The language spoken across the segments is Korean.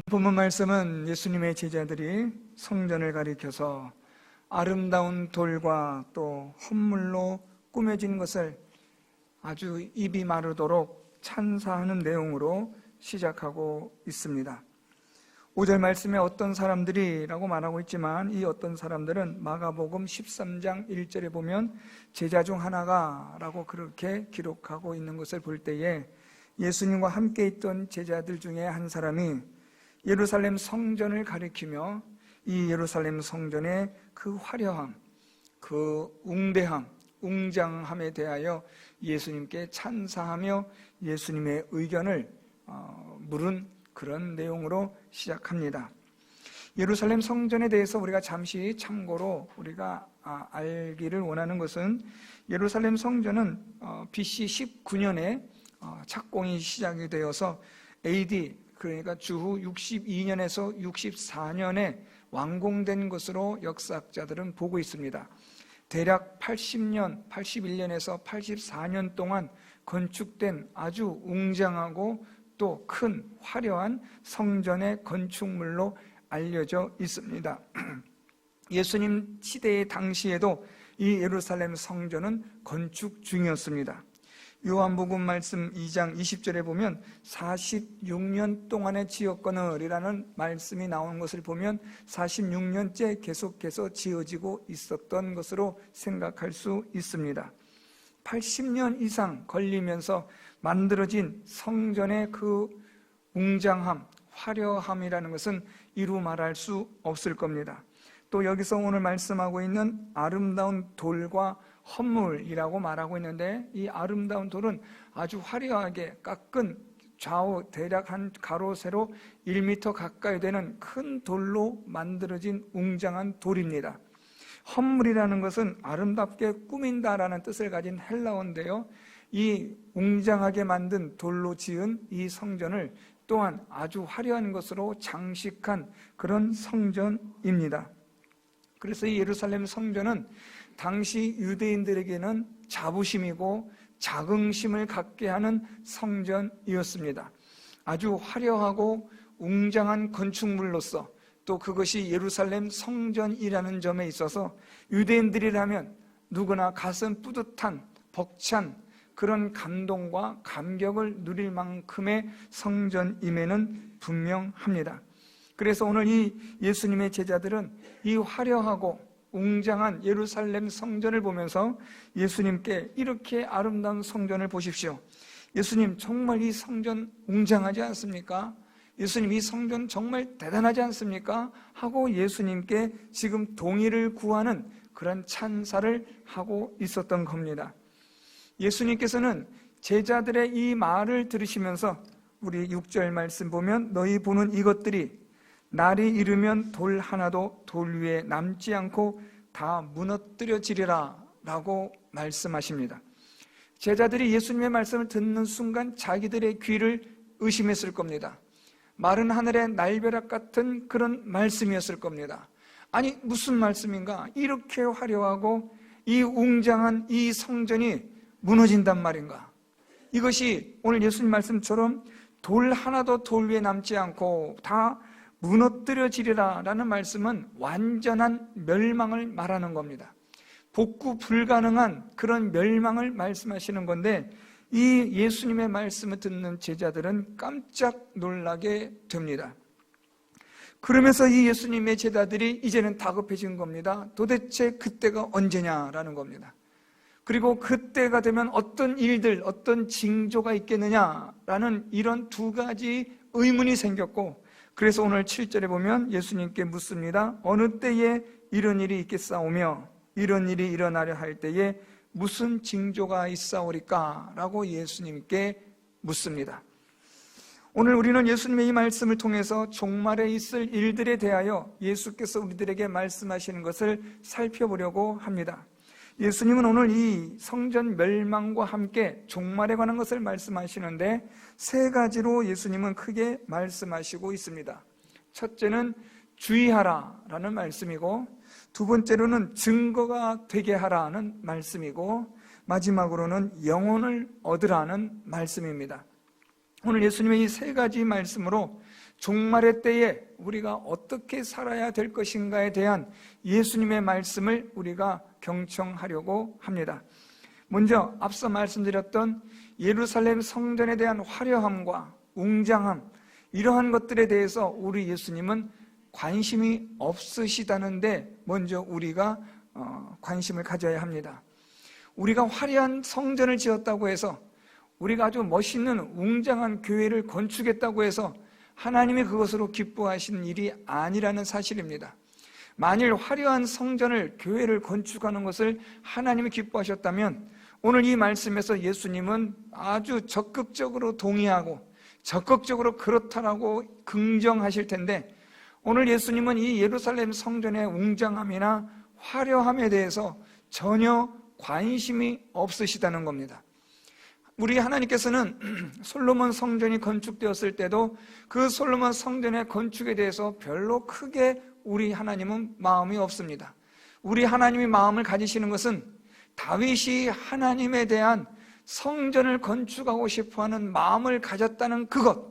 본문 말씀은 예수님의 제자들이 성전을 가리켜서 아름다운 돌과 또 헌물로 꾸며진 것을 아주 입이 마르도록 찬사하는 내용으로 시작하고 있습니다. 5절 말씀에 어떤 사람들이라고 말하고 있지만 이 어떤 사람들은 마가복음 13장 1절에 보면 제자 중 하나가 라고 그렇게 기록하고 있는 것을 볼 때에 예수님과 함께 있던 제자들 중에 한 사람이 예루살렘 성전을 가리키며 이 예루살렘 성전의 그 화려함, 그 웅대함, 웅장함에 대하여 예수님께 찬사하며 예수님의 의견을 물은 그런 내용으로 시작합니다. 예루살렘 성전에 대해서 우리가 잠시 참고로 우리가 알기를 원하는 것은 예루살렘 성전은 BC 19년에 착공이 시작이 되어서 AD 그러니까 주후 62년에서 64년에 완공된 것으로 역사학자들은 보고 있습니다. 대략 80년, 81년에서 84년 동안 건축된 아주 웅장하고 또 큰 화려한 성전의 건축물로 알려져 있습니다. 예수님 시대의 당시에도 이 예루살렘 성전은 건축 중이었습니다. 요한복음 말씀 2장 20절에 보면 46년 동안에 지었거늘이라는 말씀이 나오는 것을 보면 46년째 계속해서 지어지고 있었던 것으로 생각할 수 있습니다. 80년 이상 걸리면서 만들어진 성전의 그 웅장함, 화려함이라는 것은 이루 말할 수 없을 겁니다. 또 여기서 오늘 말씀하고 있는 아름다운 돌과 헌물이라고 말하고 있는데 이 아름다운 돌은 아주 화려하게 깎은 좌우 대략 한 가로 세로 1m 가까이 되는 큰 돌로 만들어진 웅장한 돌입니다. 헌물이라는 것은 아름답게 꾸민다라는 뜻을 가진 헬라어인데요, 이 웅장하게 만든 돌로 지은 이 성전을 또한 아주 화려한 것으로 장식한 그런 성전입니다. 그래서 이 예루살렘 성전은 당시 유대인들에게는 자부심이고 자긍심을 갖게 하는 성전이었습니다. 아주 화려하고 웅장한 건축물로서 또 그것이 예루살렘 성전이라는 점에 있어서 유대인들이라면 누구나 가슴 뿌듯한 벅찬 그런 감동과 감격을 누릴 만큼의 성전임에는 분명합니다. 그래서 오늘 이 예수님의 제자들은 이 화려하고 웅장한 예루살렘 성전을 보면서 예수님께 이렇게 아름다운 성전을 보십시오. 예수님 정말 이 성전 웅장하지 않습니까? 예수님 이 성전 정말 대단하지 않습니까? 하고 예수님께 지금 동의를 구하는 그런 찬사를 하고 있었던 겁니다. 예수님께서는 제자들의 이 말을 들으시면서 우리 6절 말씀 보면 너희 보는 이것들이 날이 이르면 돌 하나도 돌 위에 남지 않고 다 무너뜨려지리라 라고 말씀하십니다. 제자들이 예수님의 말씀을 듣는 순간 자기들의 귀를 의심했을 겁니다. 마른 하늘의 날벼락 같은 그런 말씀이었을 겁니다. 아니 무슨 말씀인가? 이렇게 화려하고 이 웅장한 이 성전이 무너진단 말인가? 이것이 오늘 예수님 말씀처럼 돌 하나도 돌 위에 남지 않고 다 무너뜨려지리라 라는 말씀은 완전한 멸망을 말하는 겁니다. 복구 불가능한 그런 멸망을 말씀하시는 건데 이 예수님의 말씀을 듣는 제자들은 깜짝 놀라게 됩니다. 그러면서 이 예수님의 제자들이 이제는 다급해진 겁니다. 도대체 그때가 언제냐라는 겁니다. 그리고 그때가 되면 어떤 일들, 어떤 징조가 있겠느냐라는 이런 두 가지 의문이 생겼고, 그래서 오늘 7절에 보면 예수님께 묻습니다. 어느 때에 이런 일이 있겠사오며 이런 일이 일어나려 할 때에 무슨 징조가 있사오리까? 라고 예수님께 묻습니다. 오늘 우리는 예수님의 이 말씀을 통해서 종말에 있을 일들에 대하여 예수께서 우리들에게 말씀하시는 것을 살펴보려고 합니다. 예수님은 오늘 이 성전 멸망과 함께 종말에 관한 것을 말씀하시는데 세 가지로 예수님은 크게 말씀하시고 있습니다. 첫째는 주의하라 라는 말씀이고, 두 번째로는 증거가 되게 하라는 말씀이고, 마지막으로는 영혼을 얻으라는 말씀입니다. 오늘 예수님의 이 세 가지 말씀으로 종말의 때에 우리가 어떻게 살아야 될 것인가에 대한 예수님의 말씀을 우리가 경청하려고 합니다. 먼저 앞서 말씀드렸던 예루살렘 성전에 대한 화려함과 웅장함, 이러한 것들에 대해서 우리 예수님은 관심이 없으시다는데 먼저 우리가 관심을 가져야 합니다. 우리가 화려한 성전을 지었다고 해서, 우리가 아주 멋있는 웅장한 교회를 건축했다고 해서 하나님이 그것으로 기뻐하시는 일이 아니라는 사실입니다. 만일 화려한 성전을, 교회를 건축하는 것을 하나님이 기뻐하셨다면 오늘 이 말씀에서 예수님은 아주 적극적으로 동의하고 적극적으로 그렇다라고 긍정하실 텐데, 오늘 예수님은 이 예루살렘 성전의 웅장함이나 화려함에 대해서 전혀 관심이 없으시다는 겁니다. 우리 하나님께서는 솔로몬 성전이 건축되었을 때도 그 솔로몬 성전의 건축에 대해서 별로 크게 우리 하나님은 마음이 없습니다. 우리 하나님이 마음을 가지시는 것은 다윗이 하나님에 대한 성전을 건축하고 싶어하는 마음을 가졌다는 그것,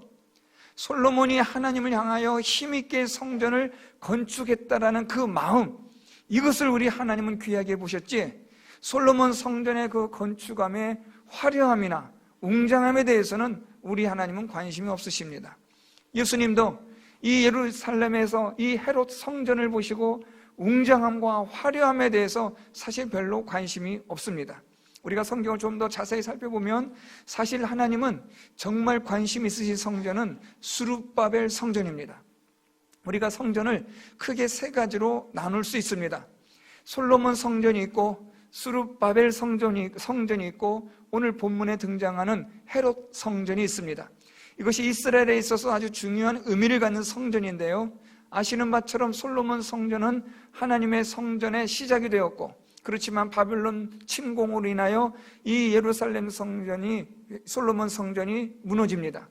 솔로몬이 하나님을 향하여 힘있게 성전을 건축했다라는 그 마음, 이것을 우리 하나님은 귀하게 보셨지, 솔로몬 성전의 그 건축함의 화려함이나 웅장함에 대해서는 우리 하나님은 관심이 없으십니다. 예수님도 이 예루살렘에서 이 헤롯 성전을 보시고 웅장함과 화려함에 대해서 사실 별로 관심이 없습니다. 우리가 성경을 좀 더 자세히 살펴보면 사실 하나님은 정말 관심 있으신 성전은 스룹바벨 성전입니다. 우리가 성전을 크게 세 가지로 나눌 수 있습니다. 솔로몬 성전이 있고 스룹바벨 성전이 있고 오늘 본문에 등장하는 헤롯 성전이 있습니다. 이것이 이스라엘에 있어서 아주 중요한 의미를 갖는 성전인데요, 아시는 바처럼 솔로몬 성전은 하나님의 성전의 시작이 되었고, 그렇지만 바벨론 침공으로 인하여 이 예루살렘 성전이, 솔로몬 성전이 무너집니다.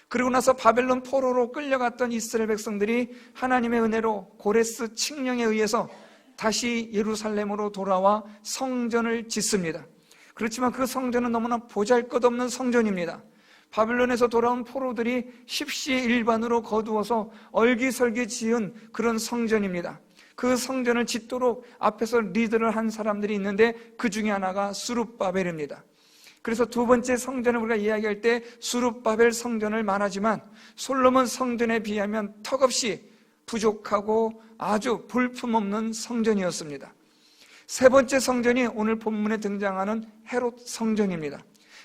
그리고 나서 바벨론 포로로 끌려갔던 이스라엘 백성들이 하나님의 은혜로 고레스 칙령에 의해서 다시 예루살렘으로 돌아와 성전을 짓습니다. 그렇지만 그 성전은 너무나 보잘것없는 성전입니다. 바벨론에서 돌아온 포로들이 십시일반으로 거두어서 얼기설기 지은 그런 성전입니다. 그 성전을 짓도록 앞에서 리드를 한 사람들이 있는데 그 중에 하나가 스룹바벨입니다. 그래서 두 번째 성전을 우리가 이야기할 때 스룹바벨 성전을 말하지만 솔로몬 성전에 비하면 턱없이 부족하고 아주 볼품없는 성전이었습니다. 세 번째 성전이 오늘 본문에 등장하는 헤롯 성전입니다.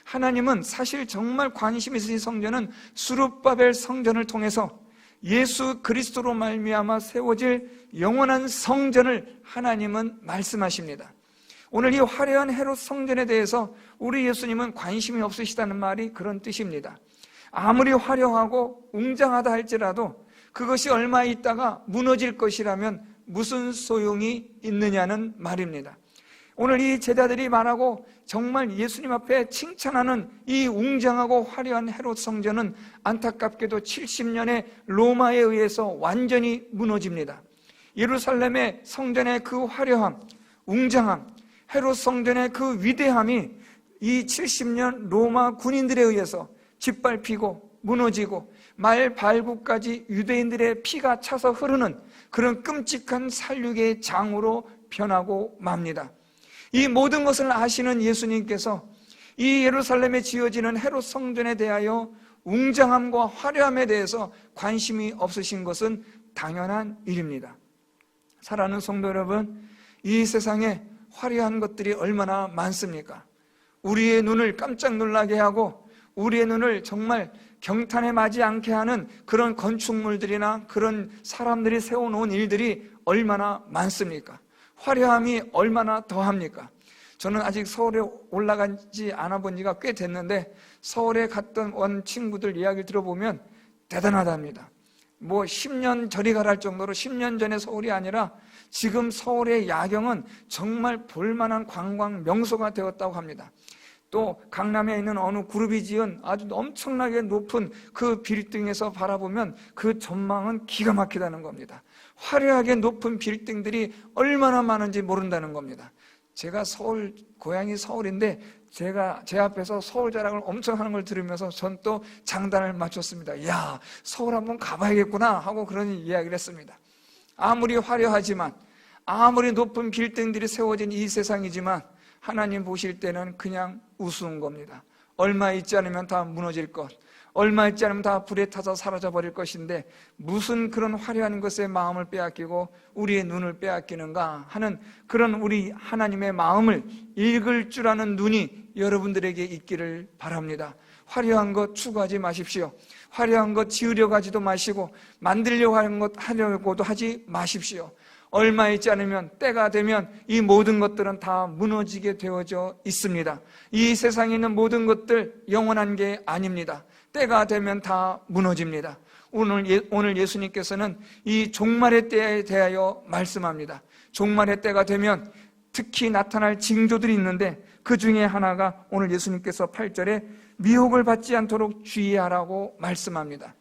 하나님은 사실 정말 관심 있으신 성전은 스룹바벨 성전을 통해서 예수 그리스도로 말미암아 세워질 영원한 성전을 하나님은 말씀하십니다. 오늘 이 화려한 헤롯 성전에 대해서 우리 예수님은 관심이 없으시다는 말이 그런 뜻입니다. 아무리 화려하고 웅장하다 할지라도 그것이 얼마 있다가 무너질 것이라면 무슨 소용이 있느냐는 말입니다. 오늘 이 제자들이 말하고 정말 예수님 앞에 칭찬하는 이 웅장하고 화려한 헤롯 성전은 안타깝게도 70년의 로마에 의해서 완전히 무너집니다. 예루살렘의 성전의 그 화려함, 웅장함, 헤롯 성전의 그 위대함이 이 70년 로마 군인들에 의해서 짓밟히고 무너지고 말 발구까지 유대인들의 피가 차서 흐르는 그런 끔찍한 살육의 장으로 변하고 맙니다. 이 모든 것을 아시는 예수님께서 이 예루살렘에 지어지는 헤롯 성전에 대하여 웅장함과 화려함에 대해서 관심이 없으신 것은 당연한 일입니다. 사랑하는 성도 여러분, 이 세상에 화려한 것들이 얼마나 많습니까? 우리의 눈을 깜짝 놀라게 하고 우리의 눈을 정말 경탄에 맞지 않게 하는 그런 건축물들이나 그런 사람들이 세워놓은 일들이 얼마나 많습니까? 화려함이 얼마나 더합니까? 저는 아직 서울에 올라가지 않아 본 지가 꽤 됐는데 서울에 갔던 원 친구들 이야기를 들어보면 대단하답니다. 10년 저리 가라 할 정도로 10년 전에 서울이 아니라 지금 서울의 야경은 정말 볼만한 관광 명소가 되었다고 합니다. 또 강남에 있는 어느 그룹이 지은 아주 엄청나게 높은 그 빌딩에서 바라보면 그 전망은 기가 막히다는 겁니다. 화려하게 높은 빌딩들이 얼마나 많은지 모른다는 겁니다. 제가 고향이 서울인데 제 앞에서 서울 자랑을 엄청 하는 걸 들으면서 전 또 장단을 맞췄습니다. 야, 서울 한번 가봐야겠구나 하고 그런 이야기를 했습니다. 아무리 화려하지만, 아무리 높은 빌딩들이 세워진 이 세상이지만 하나님 보실 때는 그냥 우스운 겁니다. 얼마 있지 않으면 다 무너질 것, 얼마 있지 않으면 다 불에 타서 사라져버릴 것인데 무슨 그런 화려한 것에 마음을 빼앗기고 우리의 눈을 빼앗기는가 하는 그런 우리 하나님의 마음을 읽을 줄 아는 눈이 여러분들에게 있기를 바랍니다. 화려한 것 추구하지 마십시오. 화려한 것 지으려고 하지도 마시고 만들려고 하는 것 하려고도 하지 마십시오. 얼마 있지 않으면, 때가 되면 이 모든 것들은 다 무너지게 되어져 있습니다. 이 세상에 있는 모든 것들 영원한 게 아닙니다. 때가 되면 다 무너집니다. 오늘 예수님께서는 이 종말의 때에 대하여 말씀합니다. 종말의 때가 되면 특히 나타날 징조들이 있는데 그 중에 하나가 오늘 예수님께서 8절에 미혹을 받지 않도록 주의하라고 말씀합니다.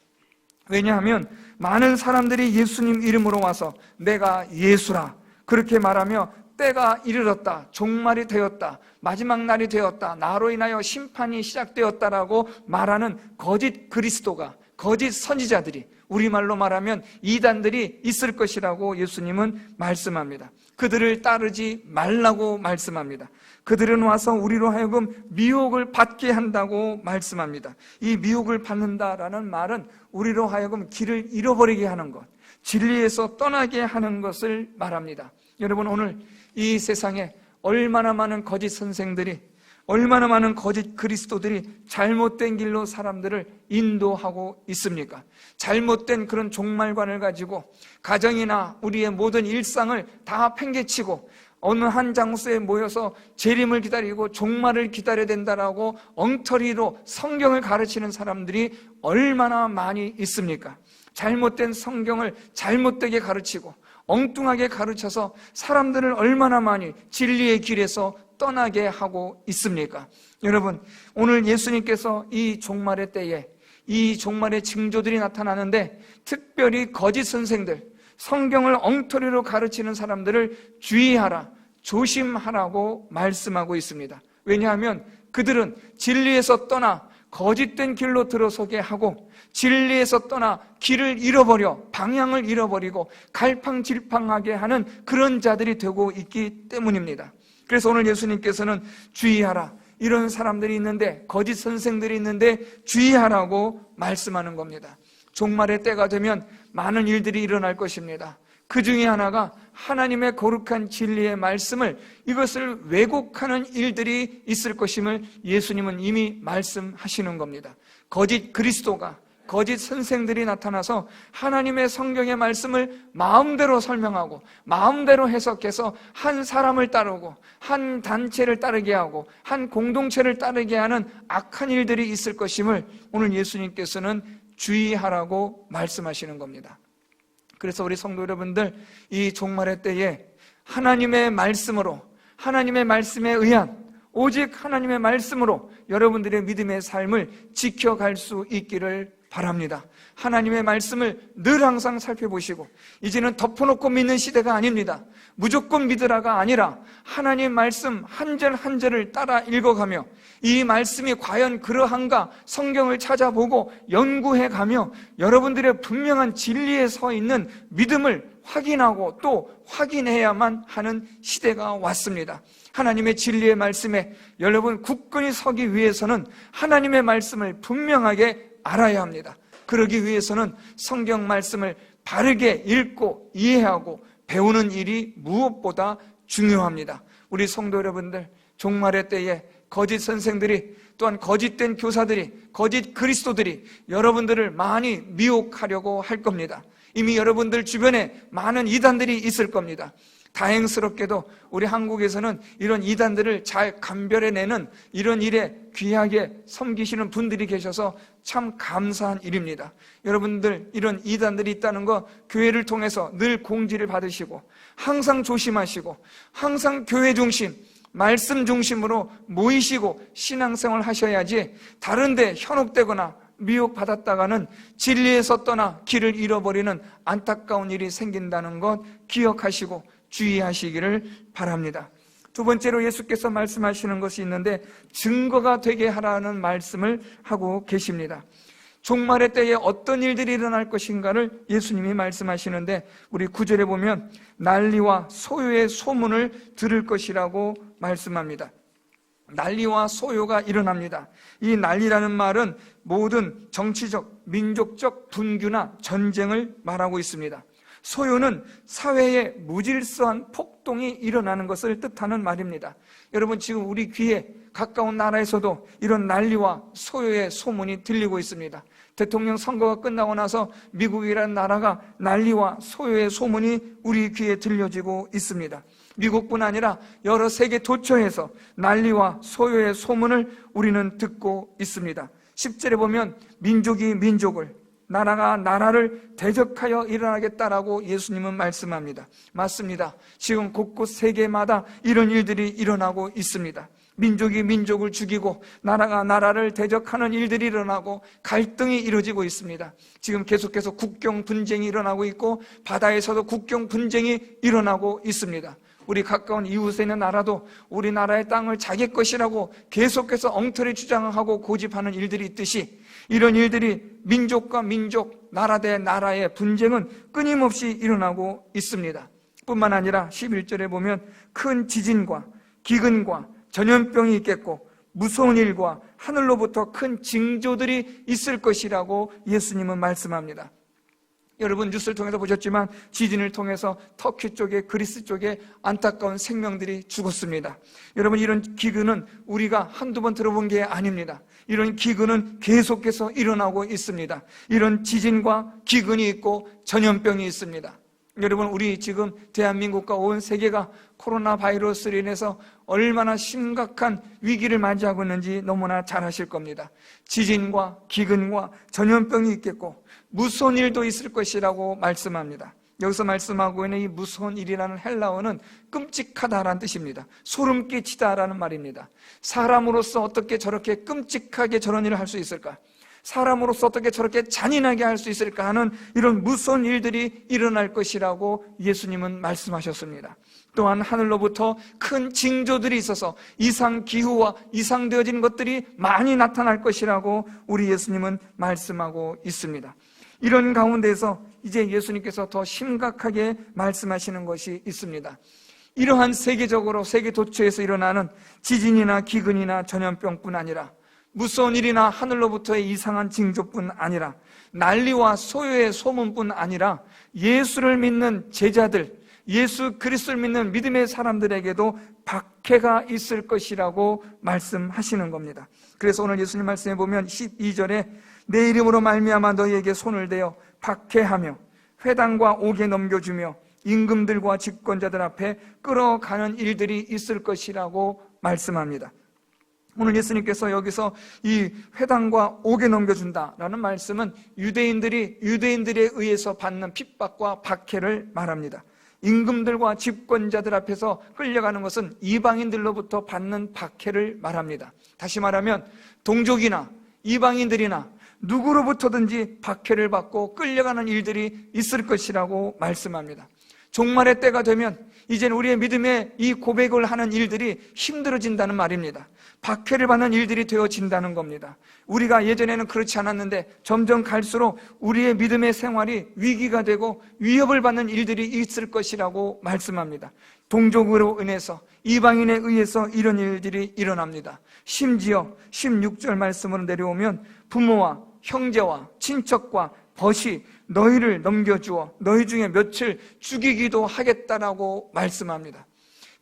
왜냐하면 많은 사람들이 예수님 이름으로 와서 내가 예수라 그렇게 말하며 때가 이르렀다, 종말이 되었다, 마지막 날이 되었다, 나로 인하여 심판이 시작되었다라고 말하는 거짓 그리스도가, 거짓 선지자들이, 우리말로 말하면 이단들이 있을 것이라고 예수님은 말씀합니다. 그들을 따르지 말라고 말씀합니다. 그들은 와서 우리로 하여금 미혹을 받게 한다고 말씀합니다. 이 미혹을 받는다라는 말은 우리로 하여금 길을 잃어버리게 하는 것, 진리에서 떠나게 하는 것을 말합니다. 여러분, 오늘 이 세상에 얼마나 많은 거짓 선생들이, 얼마나 많은 거짓 그리스도들이 잘못된 길로 사람들을 인도하고 있습니까? 잘못된 그런 종말관을 가지고 가정이나 우리의 모든 일상을 다 팽개치고 어느 한 장소에 모여서 재림을 기다리고 종말을 기다려야 된다라고 엉터리로 성경을 가르치는 사람들이 얼마나 많이 있습니까? 잘못된 성경을 잘못되게 가르치고 엉뚱하게 가르쳐서 사람들을 얼마나 많이 진리의 길에서 떠나게 하고 있습니까? 여러분, 오늘 예수님께서 이 종말의 때에 이 종말의 징조들이 나타나는데 특별히 거짓 선생들, 성경을 엉터리로 가르치는 사람들을 주의하라, 조심하라고 말씀하고 있습니다. 왜냐하면 그들은 진리에서 떠나 거짓된 길로 들어서게 하고 진리에서 떠나 길을 잃어버려 방향을 잃어버리고 갈팡질팡하게 하는 그런 자들이 되고 있기 때문입니다. 그래서 오늘 예수님께서는 주의하라, 이런 사람들이 있는데, 거짓 선생들이 있는데 주의하라고 말씀하는 겁니다. 종말의 때가 되면 많은 일들이 일어날 것입니다. 그 중에 하나가 하나님의 거룩한 진리의 말씀을, 이것을 왜곡하는 일들이 있을 것임을 예수님은 이미 말씀하시는 겁니다. 거짓 그리스도가, 거짓 선생들이 나타나서 하나님의 성경의 말씀을 마음대로 설명하고 마음대로 해석해서 한 사람을 따르고 한 단체를 따르게 하고 한 공동체를 따르게 하는 악한 일들이 있을 것임을 오늘 예수님께서는 주의하라고 말씀하시는 겁니다. 그래서 우리 성도 여러분들, 이 종말의 때에 하나님의 말씀으로, 하나님의 말씀에 의한, 오직 하나님의 말씀으로 여러분들의 믿음의 삶을 지켜갈 수 있기를 바랍니다. 하나님의 말씀을 늘 항상 살펴보시고, 이제는 덮어놓고 믿는 시대가 아닙니다. 무조건 믿으라가 아니라 하나님 말씀 한 절 한 절을 따라 읽어가며 이 말씀이 과연 그러한가 성경을 찾아보고 연구해가며 여러분들의 분명한 진리에 서 있는 믿음을 확인하고 또 확인해야만 하는 시대가 왔습니다. 하나님의 진리의 말씀에 여러분 굳건히 서기 위해서는 하나님의 말씀을 분명하게 알아야 합니다. 그러기 위해서는 성경 말씀을 바르게 읽고 이해하고 배우는 일이 무엇보다 중요합니다. 우리 성도 여러분들, 종말의 때에 거짓 선생들이, 또한 거짓된 교사들이, 거짓 그리스도들이 여러분들을 많이 미혹하려고 할 겁니다. 이미 여러분들 주변에 많은 이단들이 있을 겁니다. 다행스럽게도 우리 한국에서는 이런 이단들을 잘 감별해내는 이런 일에 귀하게 섬기시는 분들이 계셔서 참 감사한 일입니다. 여러분들, 이런 이단들이 있다는 거 교회를 통해서 늘 공지를 받으시고 항상 조심하시고 항상 교회 중심, 말씀 중심으로 모이시고 신앙생활 하셔야지 다른 데 현혹되거나 미혹받았다가는 진리에서 떠나 길을 잃어버리는 안타까운 일이 생긴다는 것 기억하시고 주의하시기를 바랍니다. 두 번째로 예수께서 말씀하시는 것이 있는데 증거가 되게 하라는 말씀을 하고 계십니다. 종말의 때에 어떤 일들이 일어날 것인가를 예수님이 말씀하시는데 우리 9절에 보면 난리와 소요의 소문을 들을 것이라고 말씀합니다. 난리와 소요가 일어납니다. 이 난리라는 말은 모든 정치적, 민족적 분규나 전쟁을 말하고 있습니다. 소요는 사회에 무질서한 폭동이 일어나는 것을 뜻하는 말입니다. 여러분, 지금 우리 귀에 가까운 나라에서도 이런 난리와 소요의 소문이 들리고 있습니다. 대통령 선거가 끝나고 나서 미국이라는 나라가 난리와 소요의 소문이 우리 귀에 들려지고 있습니다. 미국뿐 아니라 여러 세계 도처에서 난리와 소요의 소문을 우리는 듣고 있습니다. 10절에 보면 민족이 민족을, 나라가 나라를 대적하여 일어나겠다라고 예수님은 말씀합니다. 맞습니다. 지금 곳곳 세계마다 이런 일들이 일어나고 있습니다. 민족이 민족을 죽이고 나라가 나라를 대적하는 일들이 일어나고 갈등이 이루어지고 있습니다. 지금 계속해서 국경 분쟁이 일어나고 있고 바다에서도 국경 분쟁이 일어나고 있습니다. 우리 가까운 이웃에 있는 나라도 우리나라의 땅을 자기 것이라고 계속해서 엉터리 주장하고 고집하는 일들이 있듯이 이런 일들이 민족과 민족, 나라 대 나라의 분쟁은 끊임없이 일어나고 있습니다. 뿐만 아니라 11절에 보면 큰 지진과 기근과 전염병이 있겠고 무서운 일과 하늘로부터 큰 징조들이 있을 것이라고 예수님은 말씀합니다. 여러분 뉴스를 통해서 보셨지만 지진을 통해서 터키 쪽에 그리스 쪽에 안타까운 생명들이 죽었습니다. 여러분 이런 기근은 우리가 한두 번 들어본 게 아닙니다. 이런 기근은 계속해서 일어나고 있습니다. 이런 지진과 기근이 있고 전염병이 있습니다. 여러분 우리 지금 대한민국과 온 세계가 코로나 바이러스로 인해서 얼마나 심각한 위기를 맞이하고 있는지 너무나 잘 아실 겁니다. 지진과 기근과 전염병이 있겠고 무서운 일도 있을 것이라고 말씀합니다. 여기서 말씀하고 있는 이 무서운 일이라는 헬라어는 끔찍하다라는 뜻입니다. 소름 끼치다라는 말입니다. 사람으로서 어떻게 저렇게 끔찍하게 저런 일을 할 수 있을까? 사람으로서 어떻게 저렇게 잔인하게 할 수 있을까 하는 이런 무서운 일들이 일어날 것이라고 예수님은 말씀하셨습니다. 또한 하늘로부터 큰 징조들이 있어서 이상기후와 이상되어진 것들이 많이 나타날 것이라고 우리 예수님은 말씀하고 있습니다. 이런 가운데서 이제 예수님께서 더 심각하게 말씀하시는 것이 있습니다. 이러한 세계적으로 세계 도처에서 일어나는 지진이나 기근이나 전염병뿐 아니라 무서운 일이나 하늘로부터의 이상한 징조뿐 아니라 난리와 소요의 소문뿐 아니라 예수를 믿는 제자들, 예수 그리스도를 믿는 믿음의 사람들에게도 박해가 있을 것이라고 말씀하시는 겁니다. 그래서 오늘 예수님 말씀에 보면 12절에 내 이름으로 말미암아 너희에게 손을 대어 박해하며 회당과 옥에 넘겨주며 임금들과 집권자들 앞에 끌어가는 일들이 있을 것이라고 말씀합니다. 오늘 예수님께서 여기서 이 회당과 옥에 넘겨준다라는 말씀은 유대인들에 의해서 받는 핍박과 박해를 말합니다. 임금들과 집권자들 앞에서 끌려가는 것은 이방인들로부터 받는 박해를 말합니다. 다시 말하면 동족이나 이방인들이나 누구로부터든지 박해를 받고 끌려가는 일들이 있을 것이라고 말씀합니다. 종말의 때가 되면 이제는 우리의 믿음의 이 고백을 하는 일들이 힘들어진다는 말입니다. 박해를 받는 일들이 되어진다는 겁니다. 우리가 예전에는 그렇지 않았는데 점점 갈수록 우리의 믿음의 생활이 위기가 되고 위협을 받는 일들이 있을 것이라고 말씀합니다. 동족으로 인해서 이방인에 의해서 이런 일들이 일어납니다. 심지어 16절 말씀으로 내려오면 부모와 형제와 친척과 벗이 너희를 넘겨주어 너희 중에 며칠 죽이기도 하겠다라고 말씀합니다.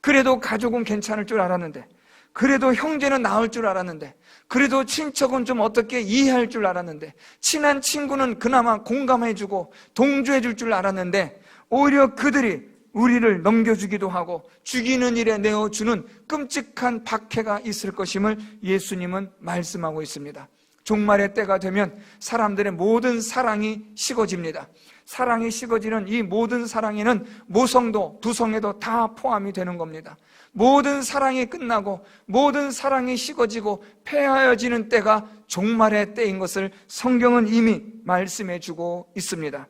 그래도 가족은 괜찮을 줄 알았는데, 그래도 형제는 나을 줄 알았는데, 그래도 친척은 좀 어떻게 이해할 줄 알았는데, 친한 친구는 그나마 공감해주고 동조해줄 줄 알았는데 오히려 그들이 우리를 넘겨주기도 하고 죽이는 일에 내어주는 끔찍한 박해가 있을 것임을 예수님은 말씀하고 있습니다. 종말의 때가 되면 사람들의 모든 사랑이 식어집니다. 사랑이 식어지는 이 모든 사랑에는 모성도 두성애도 다 포함이 되는 겁니다. 모든 사랑이 끝나고 모든 사랑이 식어지고 폐하여지는 때가 종말의 때인 것을 성경은 이미 말씀해 주고 있습니다.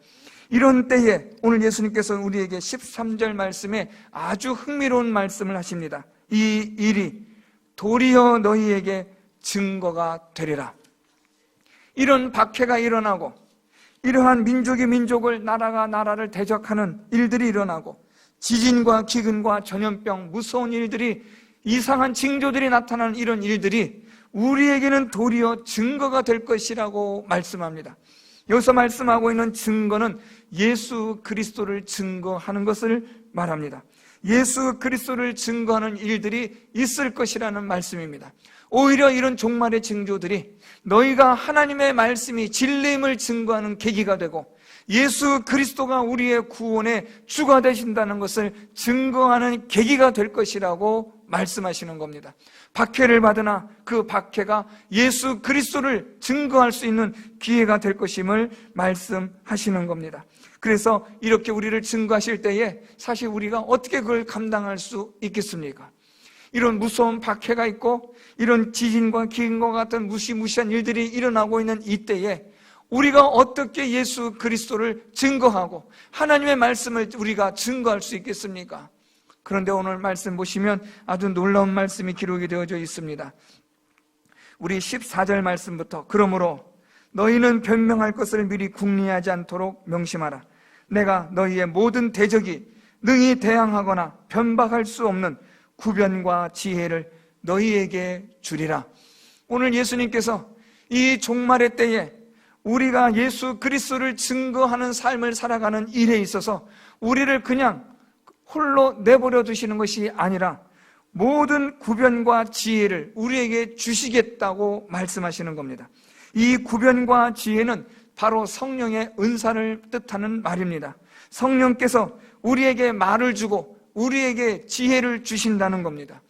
이런 때에 오늘 예수님께서 우리에게 13절 말씀에 아주 흥미로운 말씀을 하십니다. 이 일이 도리어 너희에게 증거가 되리라. 이런 박해가 일어나고 이러한 민족이 민족을, 나라가 나라를 대적하는 일들이 일어나고 지진과 기근과 전염병, 무서운 일들이, 이상한 징조들이 나타나는 이런 일들이 우리에게는 도리어 증거가 될 것이라고 말씀합니다. 여기서 말씀하고 있는 증거는 예수 그리스도를 증거하는 것을 말합니다. 예수 그리스도를 증거하는 일들이 있을 것이라는 말씀입니다. 오히려 이런 종말의 징조들이 너희가 하나님의 말씀이 진리임을 증거하는 계기가 되고 예수 그리스도가 우리의 구원의 주가 되신다는 것을 증거하는 계기가 될 것이라고 말씀하시는 겁니다. 박해를 받으나 그 박해가 예수 그리스도를 증거할 수 있는 기회가 될 것임을 말씀하시는 겁니다. 그래서 이렇게 우리를 증거하실 때에 사실 우리가 어떻게 그걸 감당할 수 있겠습니까? 이런 무서운 박해가 있고 이런 지진과 기근과 같은 무시무시한 일들이 일어나고 있는 이때에 우리가 어떻게 예수 그리스도를 증거하고 하나님의 말씀을 우리가 증거할 수 있겠습니까? 그런데 오늘 말씀 보시면 아주 놀라운 말씀이 기록이 되어져 있습니다. 우리 14절 말씀부터 그러므로 너희는 변명할 것을 미리 궁리하지 않도록 명심하라. 내가 너희의 모든 대적이 능히 대항하거나 변박할 수 없는 구변과 지혜를 너희에게 주리라. 오늘 예수님께서 이 종말의 때에 우리가 예수 그리스도를 증거하는 삶을 살아가는 일에 있어서 우리를 그냥 홀로 내버려 두시는 것이 아니라 모든 구변과 지혜를 우리에게 주시겠다고 말씀하시는 겁니다. 이 구변과 지혜는 바로 성령의 은사를 뜻하는 말입니다. 성령께서 우리에게 말을 주고 우리에게 지혜를 주신다는 겁니다.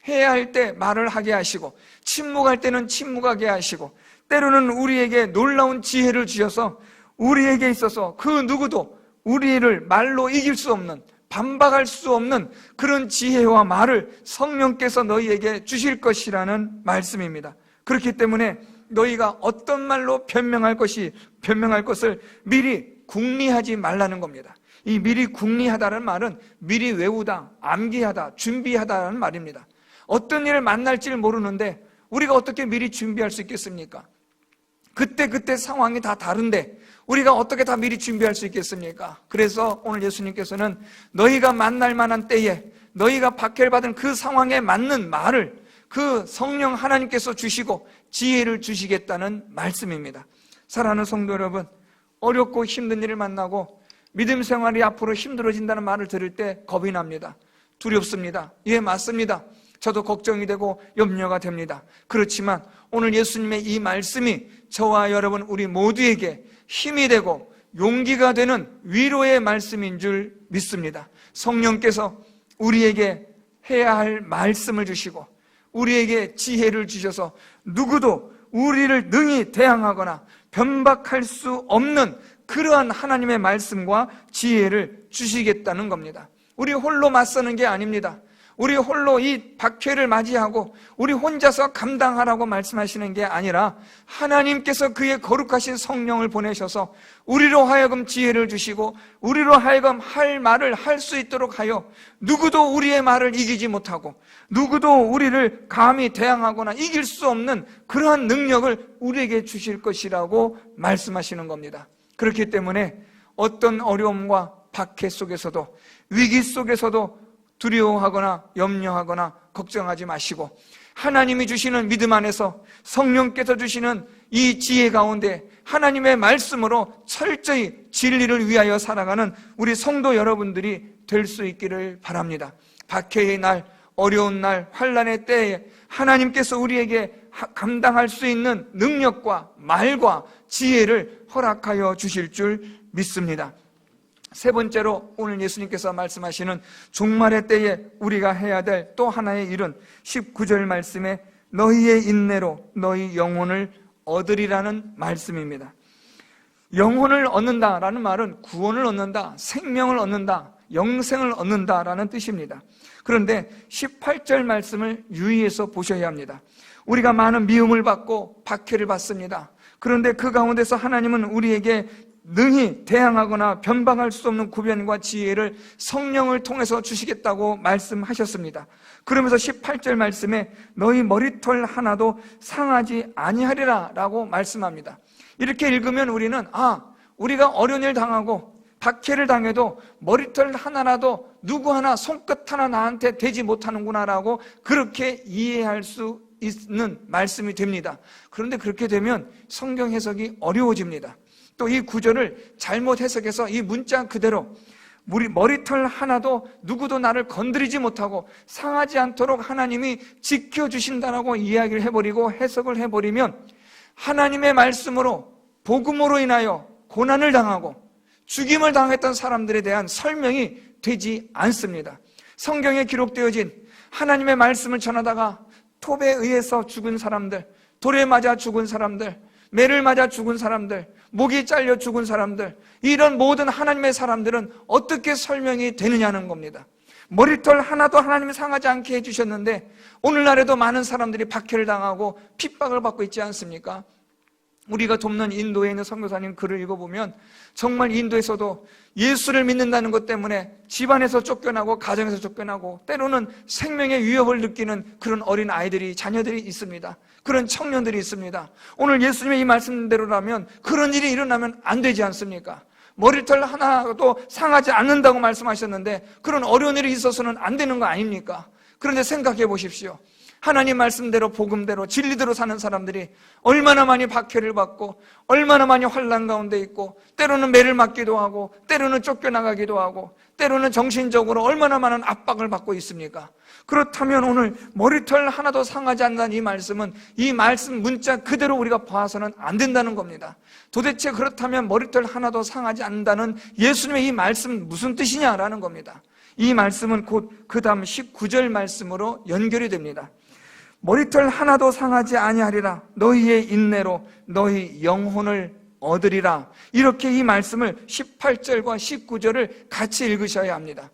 해야 할 때 말을 하게 하시고 침묵할 때는 침묵하게 하시고 때로는 우리에게 놀라운 지혜를 주셔서 우리에게 있어서 그 누구도 우리를 말로 이길 수 없는, 반박할 수 없는 그런 지혜와 말을 성령께서 너희에게 주실 것이라는 말씀입니다. 그렇기 때문에 너희가 어떤 말로 변명할 것을 미리 궁리하지 말라는 겁니다. 이 미리 궁리하다는 말은 미리 외우다, 암기하다, 준비하다는 말입니다. 어떤 일을 만날지를 모르는데 우리가 어떻게 미리 준비할 수 있겠습니까? 그때 상황이 다 다른데 우리가 어떻게 다 미리 준비할 수 있겠습니까? 그래서 오늘 예수님께서는 너희가 만날 만한 때에 너희가 박해를 받은 그 상황에 맞는 말을 그 성령 하나님께서 주시고 지혜를 주시겠다는 말씀입니다. 사랑하는 성도 여러분, 어렵고 힘든 일을 만나고 믿음 생활이 앞으로 힘들어진다는 말을 들을 때 겁이 납니다. 두렵습니다. 예, 맞습니다. 저도 걱정이 되고 염려가 됩니다. 그렇지만 오늘 예수님의 이 말씀이 저와 여러분 우리 모두에게 힘이 되고 용기가 되는 위로의 말씀인 줄 믿습니다. 성령께서 우리에게 해야 할 말씀을 주시고 우리에게 지혜를 주셔서 누구도 우리를 능히 대항하거나 변박할 수 없는 그러한 하나님의 말씀과 지혜를 주시겠다는 겁니다. 우리 홀로 맞서는 게 아닙니다. 우리 홀로 이 박해를 맞이하고 우리 혼자서 감당하라고 말씀하시는 게 아니라 하나님께서 그의 거룩하신 성령을 보내셔서 우리로 하여금 지혜를 주시고 우리로 하여금 할 말을 할 수 있도록 하여 누구도 우리의 말을 이기지 못하고 누구도 우리를 감히 대항하거나 이길 수 없는 그러한 능력을 우리에게 주실 것이라고 말씀하시는 겁니다. 그렇기 때문에 어떤 어려움과 박해 속에서도 위기 속에서도 두려워하거나 염려하거나 걱정하지 마시고 하나님이 주시는 믿음 안에서 성령께서 주시는 이 지혜 가운데 하나님의 말씀으로 철저히 진리를 위하여 살아가는 우리 성도 여러분들이 될 수 있기를 바랍니다. 박해의 날, 어려운 날, 환난의 때에 하나님께서 우리에게 감당할 수 있는 능력과 말과 지혜를 허락하여 주실 줄 믿습니다. 세 번째로 오늘 예수님께서 말씀하시는 종말의 때에 우리가 해야 될 또 하나의 일은 19절 말씀에 너희의 인내로 너희 영혼을 얻으리라는 말씀입니다. 영혼을 얻는다라는 말은 구원을 얻는다, 생명을 얻는다, 영생을 얻는다라는 뜻입니다. 그런데 18절 말씀을 유의해서 보셔야 합니다. 우리가 많은 미움을 받고 박해를 받습니다. 그런데 그 가운데서 하나님은 우리에게 능히 대항하거나 변방할 수 없는 구변과 지혜를 성령을 통해서 주시겠다고 말씀하셨습니다. 그러면서 18절 말씀에 너희 머리털 하나도 상하지 아니하리라 라고 말씀합니다. 이렇게 읽으면 우리는 우리가 어려운 일 당하고 박해를 당해도 머리털 하나라도 누구 하나 손끝 하나 나한테 되지 못하는구나 라고 그렇게 이해할 수 있는 말씀이 됩니다. 그런데 그렇게 되면 성경 해석이 어려워집니다. 또 이 구절을 잘못 해석해서 이 문자 그대로 우리 머리털 하나도 누구도 나를 건드리지 못하고 상하지 않도록 하나님이 지켜주신다라고 이야기를 해버리고 해석을 해버리면 하나님의 말씀으로 복음으로 인하여 고난을 당하고 죽임을 당했던 사람들에 대한 설명이 되지 않습니다. 성경에 기록되어진 하나님의 말씀을 전하다가 톱에 의해서 죽은 사람들, 돌에 맞아 죽은 사람들, 매를 맞아 죽은 사람들, 목이 잘려 죽은 사람들, 이런 모든 하나님의 사람들은 어떻게 설명이 되느냐는 겁니다. 머리털 하나도 하나님이 상하지 않게 해주셨는데 오늘날에도 많은 사람들이 박해를 당하고 핍박을 받고 있지 않습니까? 우리가 돕는 인도에 있는 선교사님 글을 읽어보면 정말 인도에서도 예수를 믿는다는 것 때문에 집안에서 쫓겨나고 가정에서 쫓겨나고 때로는 생명의 위협을 느끼는 그런 어린 아이들이, 자녀들이 있습니다. 그런 청년들이 있습니다. 오늘 예수님의 이 말씀대로라면 그런 일이 일어나면 안 되지 않습니까? 머리털 하나도 상하지 않는다고 말씀하셨는데 그런 어려운 일이 있어서는 안 되는 거 아닙니까? 그런데 생각해 보십시오. 하나님 말씀대로 복음대로 진리대로 사는 사람들이 얼마나 많이 박해를 받고 얼마나 많이 환난 가운데 있고 때로는 매를 맞기도 하고 때로는 쫓겨나가기도 하고 때로는 정신적으로 얼마나 많은 압박을 받고 있습니까? 그렇다면 오늘 머리털 하나도 상하지 않는다는 이 말씀은 이 말씀 문자 그대로 우리가 봐서는 안 된다는 겁니다. 도대체 그렇다면 머리털 하나도 상하지 않는다는 예수님의 이 말씀 무슨 뜻이냐라는 겁니다. 이 말씀은 곧 그 다음 19절 말씀으로 연결이 됩니다. 머리털 하나도 상하지 아니하리라 너희의 인내로 너희 영혼을 얻으리라. 이렇게 이 말씀을 18절과 19절을 같이 읽으셔야 합니다.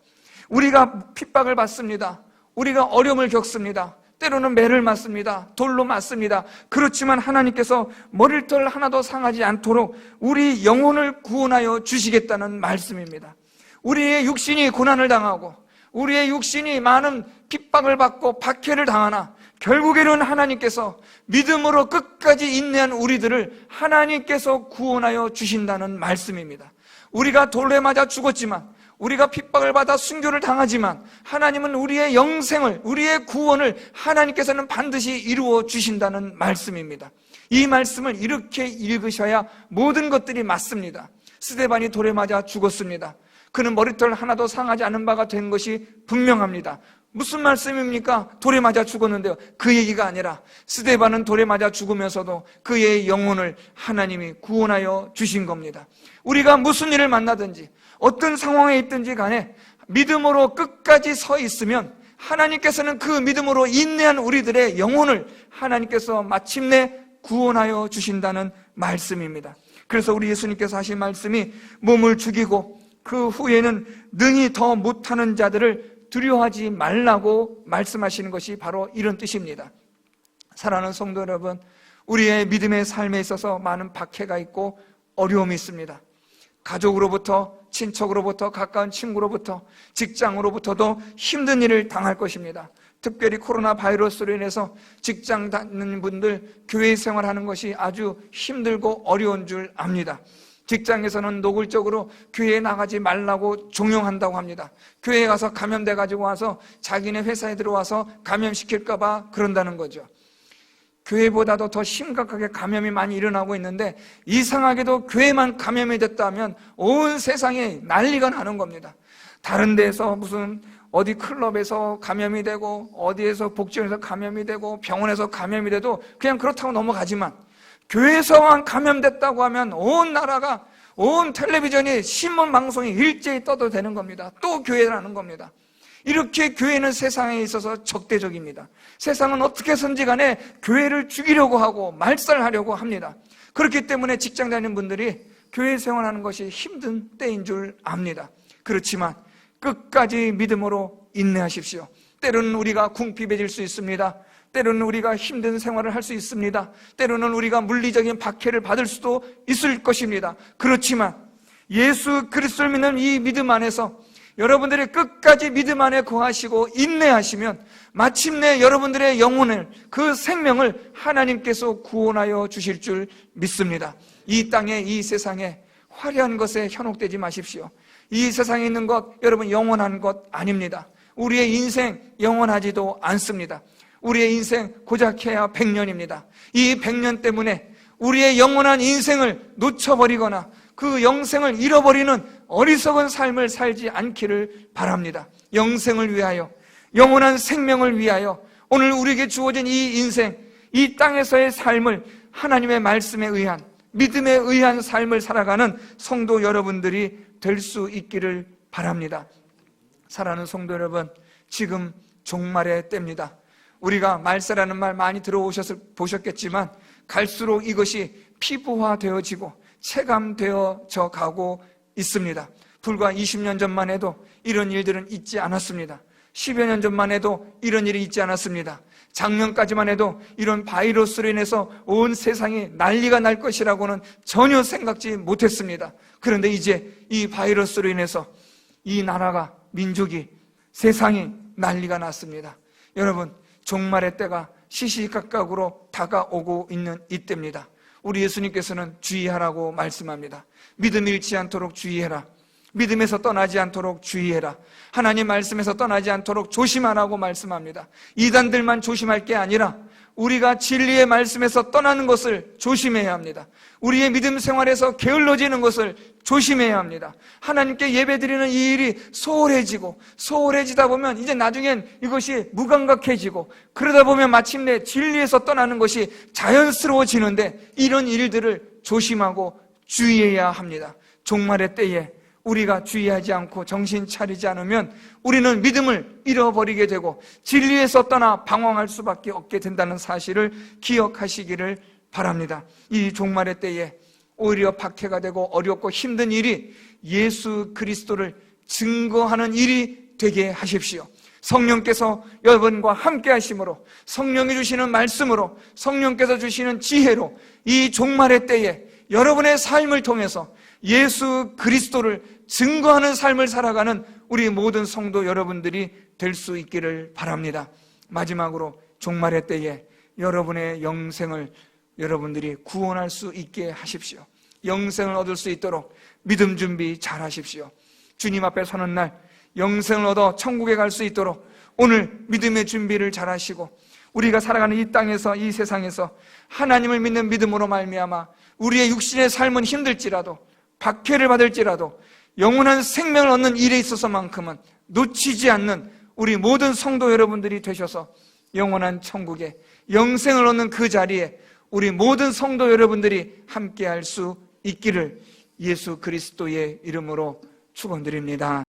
우리가 핍박을 받습니다. 우리가 어려움을 겪습니다. 때로는 매를 맞습니다. 돌로 맞습니다. 그렇지만 하나님께서 머리털 하나도 상하지 않도록 우리 영혼을 구원하여 주시겠다는 말씀입니다. 우리의 육신이 고난을 당하고 우리의 육신이 많은 핍박을 받고 박해를 당하나 결국에는 하나님께서 믿음으로 끝까지 인내한 우리들을 하나님께서 구원하여 주신다는 말씀입니다. 우리가 돌에 맞아 죽었지만 우리가 핍박을 받아 순교를 당하지만 하나님은 우리의 영생을, 우리의 구원을 하나님께서는 반드시 이루어 주신다는 말씀입니다. 이 말씀을 이렇게 읽으셔야 모든 것들이 맞습니다. 스데반이 돌에 맞아 죽었습니다. 그는 머리털 하나도 상하지 않은 바가 된 것이 분명합니다. 무슨 말씀입니까? 돌에 맞아 죽었는데요. 그 얘기가 아니라 스데반은 돌에 맞아 죽으면서도 그의 영혼을 하나님이 구원하여 주신 겁니다. 우리가 무슨 일을 만나든지 어떤 상황에 있든지 간에 믿음으로 끝까지 서 있으면 하나님께서는 그 믿음으로 인내한 우리들의 영혼을 하나님께서 마침내 구원하여 주신다는 말씀입니다. 그래서 우리 예수님께서 하신 말씀이 몸을 죽이고 그 후에는 능히 더 못하는 자들을 두려워하지 말라고 말씀하시는 것이 바로 이런 뜻입니다. 사랑하는 성도 여러분, 우리의 믿음의 삶에 있어서 많은 박해가 있고 어려움이 있습니다. 가족으로부터, 친척으로부터, 가까운 친구로부터, 직장으로부터도 힘든 일을 당할 것입니다. 특별히 코로나 바이러스로 인해서 직장 다니는 분들, 교회 생활하는 것이 아주 힘들고 어려운 줄 압니다. 직장에서는 노골적으로 교회에 나가지 말라고 종용한다고 합니다. 교회에 가서 감염돼 가지고 와서 자기네 회사에 들어와서 감염시킬까 봐 그런다는 거죠. 교회보다도 더 심각하게 감염이 많이 일어나고 있는데 이상하게도 교회만 감염이 됐다면 온 세상에 난리가 나는 겁니다. 다른 데서 무슨 어디 클럽에서 감염이 되고 어디에서 복지원에서 감염이 되고 병원에서 감염이 돼도 그냥 그렇다고 넘어가지만 교회에서만 감염됐다고 하면 온 나라가, 온 텔레비전이, 신문 방송이 일제히 떠도 되는 겁니다. 또 교회라는 겁니다. 이렇게 교회는 세상에 있어서 적대적입니다. 세상은 어떻게 해서든지 간에 교회를 죽이려고 하고 말살하려고 합니다. 그렇기 때문에 직장 다니는 분들이 교회 생활하는 것이 힘든 때인 줄 압니다. 그렇지만 끝까지 믿음으로 인내하십시오. 때로는 우리가 궁핍해질 수 있습니다. 때로는 우리가 힘든 생활을 할 수 있습니다. 때로는 우리가 물리적인 박해를 받을 수도 있을 것입니다. 그렇지만 예수 그리스도를 믿는 이 믿음 안에서 여러분들이 끝까지 믿음 안에 거하시고 인내하시면 마침내 여러분들의 영혼을, 그 생명을 하나님께서 구원하여 주실 줄 믿습니다. 이 땅에, 이 세상에 화려한 것에 현혹되지 마십시오. 이 세상에 있는 것, 여러분, 영원한 것 아닙니다. 우리의 인생 영원하지도 않습니다. 우리의 인생 고작 해야 100년입니다. 이 100년 때문에 우리의 영원한 인생을 놓쳐버리거나 그 영생을 잃어버리는 어리석은 삶을 살지 않기를 바랍니다. 영생을 위하여, 영원한 생명을 위하여 오늘 우리에게 주어진 이 인생, 이 땅에서의 삶을 하나님의 말씀에 의한, 믿음에 의한 삶을 살아가는 성도 여러분들이 될 수 있기를 바랍니다. 사랑하는 성도 여러분, 지금 종말의 때입니다. 우리가 말세라는 말 많이 보셨겠지만 갈수록 이것이 피부화되어지고 체감되어져 가고 있습니다. 불과 20년 전만 해도 이런 일들은 있지 않았습니다. 10여 년 전만 해도 이런 일이 있지 않았습니다. 작년까지만 해도 이런 바이러스로 인해서 온 세상이 난리가 날 것이라고는 전혀 생각지 못했습니다. 그런데 이제 이 바이러스로 인해서 이 나라가, 민족이, 세상이 난리가 났습니다. 여러분, 종말의 때가 시시각각으로 다가오고 있는 이때입니다. 우리 예수님께서는 주의하라고 말씀합니다. 믿음 잃지 않도록 주의해라. 믿음에서 떠나지 않도록 주의해라. 하나님 말씀에서 떠나지 않도록 조심하라고 말씀합니다. 이단들만 조심할 게 아니라 우리가 진리의 말씀에서 떠나는 것을 조심해야 합니다. 우리의 믿음 생활에서 게을러지는 것을 조심해야 합니다. 하나님께 예배드리는 이 일이 소홀해지다 보면 이제 나중엔 이것이 무감각해지고, 그러다 보면 마침내 진리에서 떠나는 것이 자연스러워지는데, 이런 일들을 조심하고 주의해야 합니다. 종말의 때에 우리가 주의하지 않고 정신 차리지 않으면 우리는 믿음을 잃어버리게 되고 진리에서 떠나 방황할 수밖에 없게 된다는 사실을 기억하시기를 바랍니다. 이 종말의 때에 오히려 박해가 되고 어렵고 힘든 일이 예수 그리스도를 증거하는 일이 되게 하십시오. 성령께서 여러분과 함께 하심으로, 성령이 주시는 말씀으로, 성령께서 주시는 지혜로 이 종말의 때에 여러분의 삶을 통해서 예수 그리스도를 증거하는 삶을 살아가는 우리 모든 성도 여러분들이 될 수 있기를 바랍니다. 마지막으로 종말의 때에 여러분의 영생을 여러분들이 구원할 수 있게 하십시오. 영생을 얻을 수 있도록 믿음 준비 잘 하십시오. 주님 앞에 서는 날 영생을 얻어 천국에 갈 수 있도록 오늘 믿음의 준비를 잘 하시고, 우리가 살아가는 이 땅에서, 이 세상에서 하나님을 믿는 믿음으로 말미암아 우리의 육신의 삶은 힘들지라도, 박해를 받을지라도 영원한 생명을 얻는 일에 있어서만큼은 놓치지 않는 우리 모든 성도 여러분들이 되셔서 영원한 천국에, 영생을 얻는 그 자리에 우리 모든 성도 여러분들이 함께할 수 있기를 예수 그리스도의 이름으로 축원드립니다.